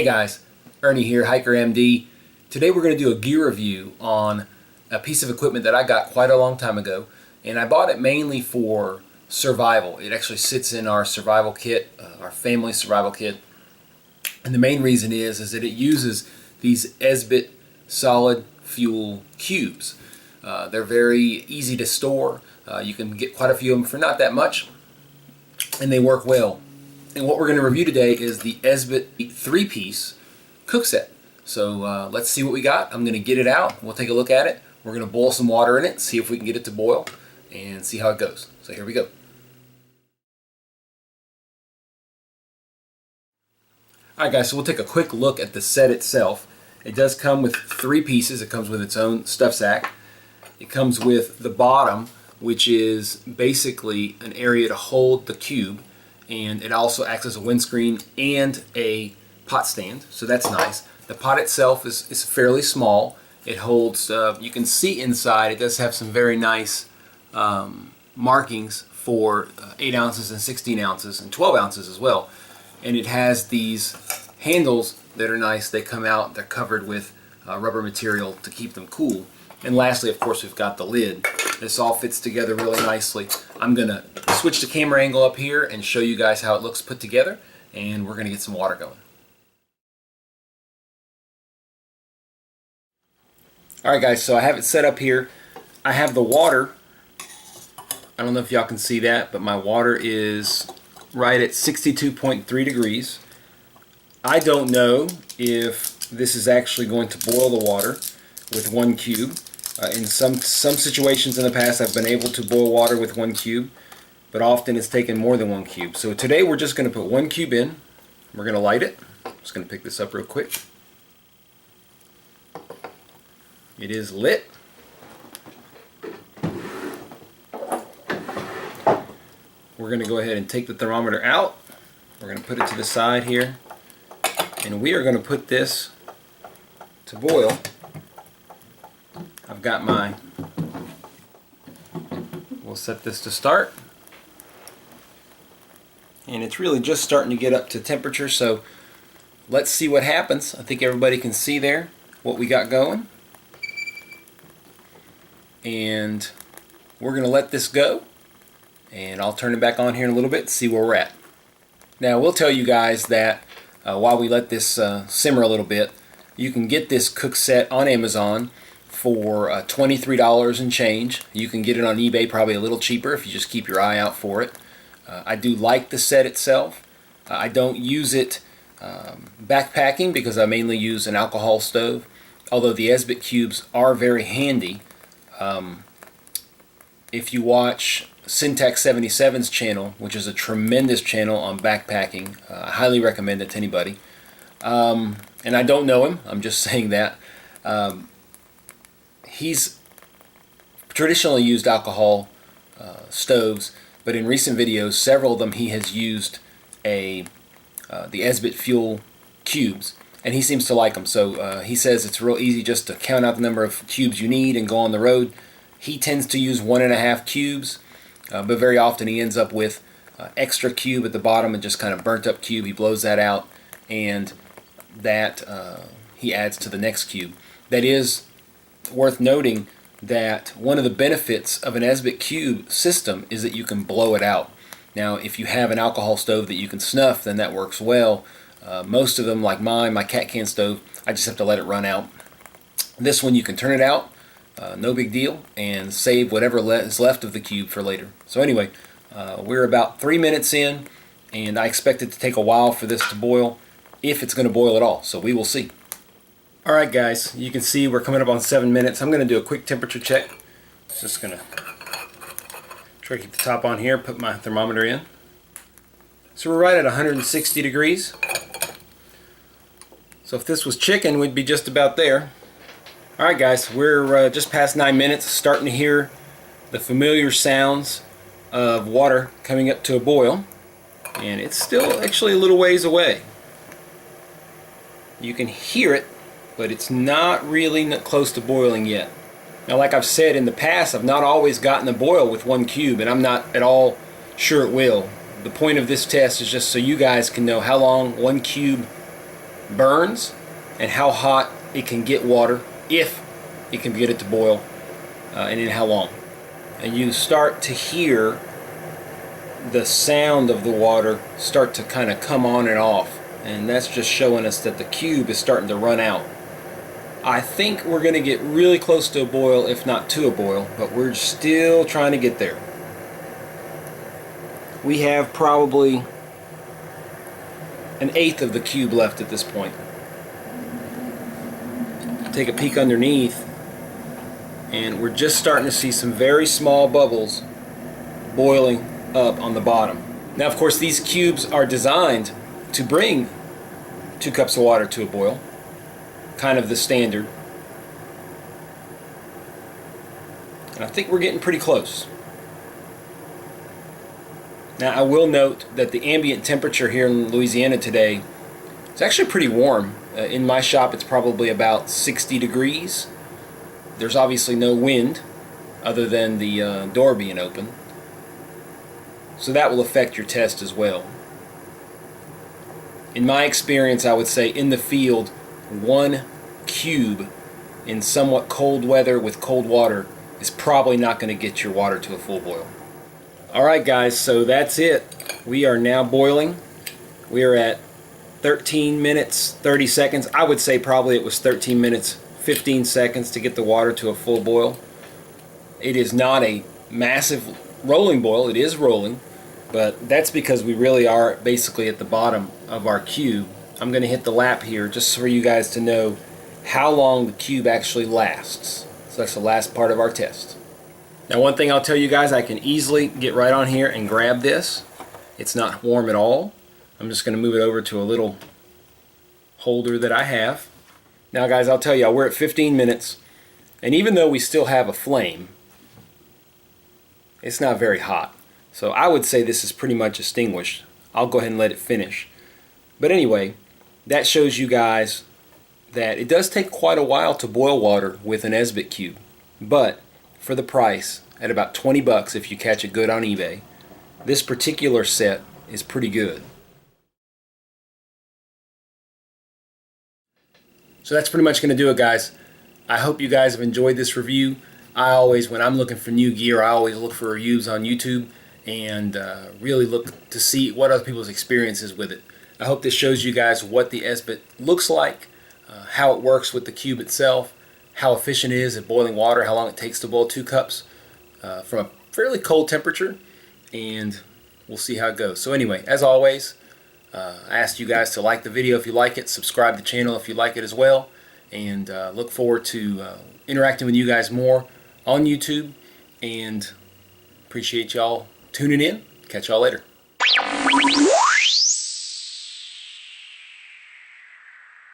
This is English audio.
Hey guys, Ernie here, Hiker MD. Today we're going to do a gear review on a piece of equipment that I got quite a long time ago, and I bought it mainly for survival. It actually sits in our survival kit, our family survival kit, and the main reason is that it uses these Esbit solid fuel cubes. They're very easy to store. You can get quite a few of them for not that much, and they work well. And what we're going to review today is the Esbit 3-piece cook set. So let's see what we got. I'm going to get it out. We'll take a look at it. We're going to boil some water in it, see if we can get it to boil, and see how it goes. So here we go. Alright guys, so we'll take a quick look at the set itself. It does come with 3 pieces. It comes with its own stuff sack. It comes with the bottom, which is basically an area to hold the cube, and it also acts as a windscreen and a pot stand, so that's nice. The pot itself is fairly small. It holds, you can see inside, it does have some very nice markings for 8 ounces and 16 ounces and 12 ounces as well. And it has these handles that are nice. They come out, they're covered with rubber material to keep them cool. And lastly, of course, we've got the lid. This all fits together really nicely. I'm going to switch the camera angle up here and show you guys how it looks put together, and we're going to get some water going. Alright guys, so I have it set up here. I have the water. I don't know if y'all can see that, but my water is right at 62.3 degrees. I don't know if this is actually going to boil the water with 1 cube. In some situations in the past I've been able to boil water with 1 cube, but often it's taken more than 1 cube. So today we're just going to put 1 cube in. We're going to light it. I'm just going to pick this up real quick. It is lit. We're going to go ahead and take the thermometer out. We're going to put it to the side here, and we are going to put this to boil. I've got my, we'll set this to start, and it's really just starting to get up to temperature, so let's see what happens. I think everybody can see there what we got going, and we're going to let this go, and I'll turn it back on here in a little bit and see where we're at. Now we'll tell you guys that while we let this simmer a little bit, you can get this cook set on Amazon for $23 and change. You can get it on eBay probably a little cheaper if you just keep your eye out for it. I do like the set itself. I don't use it backpacking because I mainly use an alcohol stove, although the Esbit cubes are very handy. If you watch Syntax 77's channel, which is a tremendous channel on backpacking, I highly recommend it to anybody. And I don't know him, I'm just saying that. He's traditionally used alcohol stoves, but in recent videos, several of them he has used the Esbit fuel cubes, and he seems to like them. So he says it's real easy just to count out the number of cubes you need and go on the road. He tends to use 1.5 cubes, but very often he ends up with extra cube at the bottom and just kind of burnt up cube. He blows that out, and that he adds to the next cube. That is worth noting that one of the benefits of an Esbit cube system is that you can blow it out. Now if you have an alcohol stove that you can snuff, then that works well. Most of them, like mine, my cat can stove, I just have to let it run out. This one you can turn it out, no big deal, and save whatever is left of the cube for later. So anyway, we're about 3 minutes in, and I expect it to take a while for this to boil, if it's going to boil at all, so we will see. Alright guys, you can see we're coming up on 7 minutes. I'm going to do a quick temperature check. Just going to try to keep the top on here, put my thermometer in. So we're right at 160 degrees. So if this was chicken, we'd be just about there. Alright guys, we're just past 9 minutes, starting to hear the familiar sounds of water coming up to a boil. And it's still actually a little ways away. You can hear it, but it's not really close to boiling yet. Now like I've said in the past, I've not always gotten a boil with 1 cube, and I'm not at all sure it will. The point of this test is just so you guys can know how long 1 cube burns and how hot it can get water, if it can get it to boil, and in how long. And you start to hear the sound of the water start to kind of come on and off, and that's just showing us that the cube is starting to run out. I think we're going to get really close to a boil, if not to a boil, but we're still trying to get there. We have probably an eighth of the cube left at this point. Take a peek underneath, and we're just starting to see some very small bubbles boiling up on the bottom. Now, of course, these cubes are designed to bring 2 cups of water to a boil, kind of the standard. And I think we're getting pretty close. Now, I will note that the ambient temperature here in Louisiana today is actually pretty warm. In my shop, it's probably about 60 degrees. There's obviously no wind other than the door being open, so that will affect your test as well. In my experience, I would say in the field, 1 cube in somewhat cold weather with cold water is probably not going to get your water to a full boil. Alright guys, so that's it. We are now boiling. We are at 13 minutes 30 seconds. I would say probably it was 13 minutes 15 seconds to get the water to a full boil. It is not a massive rolling boil. It is rolling, but that's because we really are basically at the bottom of our cube. I'm going to hit the lap here just for you guys to know how long the cube actually lasts. So that's the last part of our test. Now, one thing I'll tell you guys, I can easily get right on here and grab this. It's not warm at all. I'm just going to move it over to a little holder that I have. Now guys, I'll tell you, we're at 15 minutes, and even though we still have a flame, it's not very hot. So I would say this is pretty much extinguished. I'll go ahead and let it finish. But anyway, that shows you guys that it does take quite a while to boil water with an Esbit cube. But for the price, at about 20 bucks if you catch it good on eBay, this particular set is pretty good. So that's pretty much going to do it, guys. I hope you guys have enjoyed this review. When I'm looking for new gear, I always look for reviews on YouTube and really look to see what other people's experiences with it. I hope this shows you guys what the Esbit looks like, how it works with the cube itself, how efficient it is at boiling water, how long it takes to boil 2 cups from a fairly cold temperature, and we'll see how it goes. So anyway, as always, I asked you guys to like the video if you like it, subscribe to the channel if you like it as well, and look forward to interacting with you guys more on YouTube, and appreciate y'all tuning in. Catch y'all later.